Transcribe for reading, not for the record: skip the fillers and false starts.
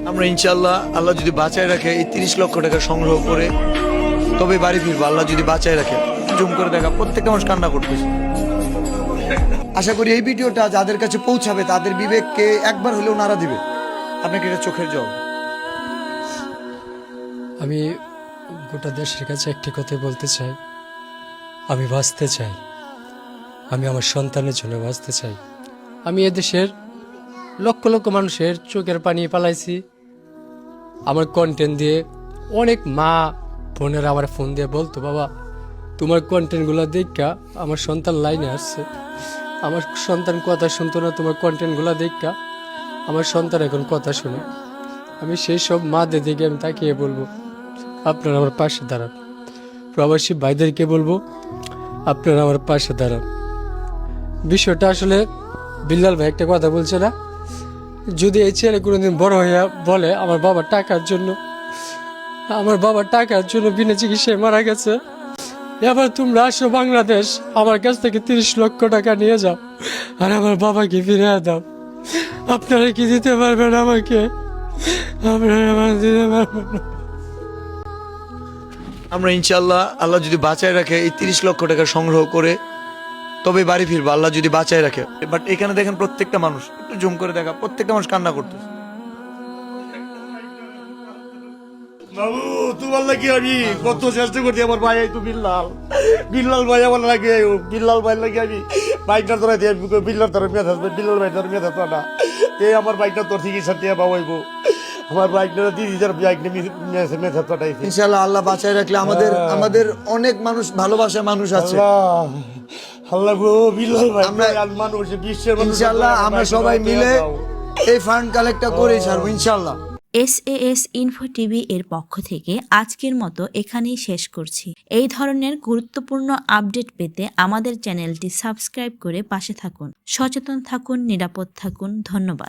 আমরা ইনশাল্লাহ আল্লাহ যদি বাঁচায় রাখে এই 30 লক্ষ টাকা সংগ্রহ করে তবে বাড়ি ফিরবো, আল্লাহ যদি বাঁচায় রাখে। জুম করে দেখা প্রত্যেকটা মানুষ কান্না করতেছে। আশা করি এই ভিডিওটা যাদের কাছে পৌঁছাবে তাদের বিবেককে একবার হলেও নাড়া দিবে। আপনাকে এটা চোখের জল। আমি গোটা দেশের কাছে একটি কথা বলতে চাই, আমি বাঁচতে চাই, আমি আমার সন্তানের জন্য বাঁচতে চাই। আমি এদেশের লক্ষ লক্ষ মানুষের চোখের পানি পালাইছি আমার কন্টেন্ট দিয়ে। অনেক মা বোনেরা আমার ফোন দিয়ে বলতো, বাবা তোমার কন্টেন্টগুলো দেখা আমার সন্তান লাইনে আসছে, আমার সন্তান কথা শুনতো না, তোমার কন্টেন্টগুলো দেখা আমার সন্তান এখন কথা শুনে। আমি সেই সব মাদের দিকে আমি তাকিয়ে বলবো, আপনারা আমার পাশে দাঁড়ান। প্রবাসী ভাইদেরকে বলবো, আপনারা আমার পাশে দাঁড়ান। বিষয়টা আসলে বিল্লাল ভাই একটা কথা বলছে না, যদি এই ছেলে কোনোদিন বড় হইয়া বলে আমার বাবা টাকার জন্য বিনা চিকিৎসায় মারা গেছে, এবার তোমরা আসো বাংলাদেশ, আমার কাছ থেকে 30 লক্ষ টাকা নিয়ে যাও আর আমার বাবাকে ফিরিয়ে দাও। আপনারা কি দিতে পারবেন আমাকে? আপনারা আমার দিতে পারবেন না। আমরা ইনশাল্লাহ আল্লাহ যদি বাঁচায় রাখে এই 30 লক্ষ টাকা সংগ্রহ করে তবে বাড়ি ফিরবো, আল্লাহ যদি বাঁচায় রাখে। বাট এখানে দেখেন প্রত্যেকটা মানুষ, একটু জুম করে দেখা, প্রত্যেকটা মানুষ কান্না করতেছে। বাবু তোমার লাগে আমি কত চেষ্টা করছি, আমার ভাই তো বিল্লাল ভাই আমার লাগে, বিল্লাল ভাই লাগে আমি বাইকটা ধরে দিয়ে বিল্লাল ধরে মেয়ে থাকবে, বিল্লাল ভাই ধরে মেয়ে থাকতো না, এই আমার বাইকটা তোর চিকিৎসা দিয়ে বাবাইবো, আমার বাইকটা দিদি যার বাইক মেয়ে থাকতো না। ইনশাল্লাহ আল্লাহ বাঁচায় রাখলে আমাদের অনেক মানুষ, ভালোবাসার মানুষ আছে। আল্লাহ গো বিল্লাল ভাই আমরা মানুষ বিশ্বের মানুষ, ইনশাল্লাহ আমরা সবাই মিলে এই ফান্ড কালেক্টটা করে ছাড়বো ইনশাল্লাহ। SAS ইনফো টিভি এর পক্ষ থেকে আজকের মতো এখানেই শেষ করছি। এই ধরনের গুরুত্বপূর্ণ আপডেট পেতে আমাদের চ্যানেলটি সাবস্ক্রাইব করে পাশে থাকুন। সচেতন থাকুন, নিরাপদ থাকুন। ধন্যবাদ।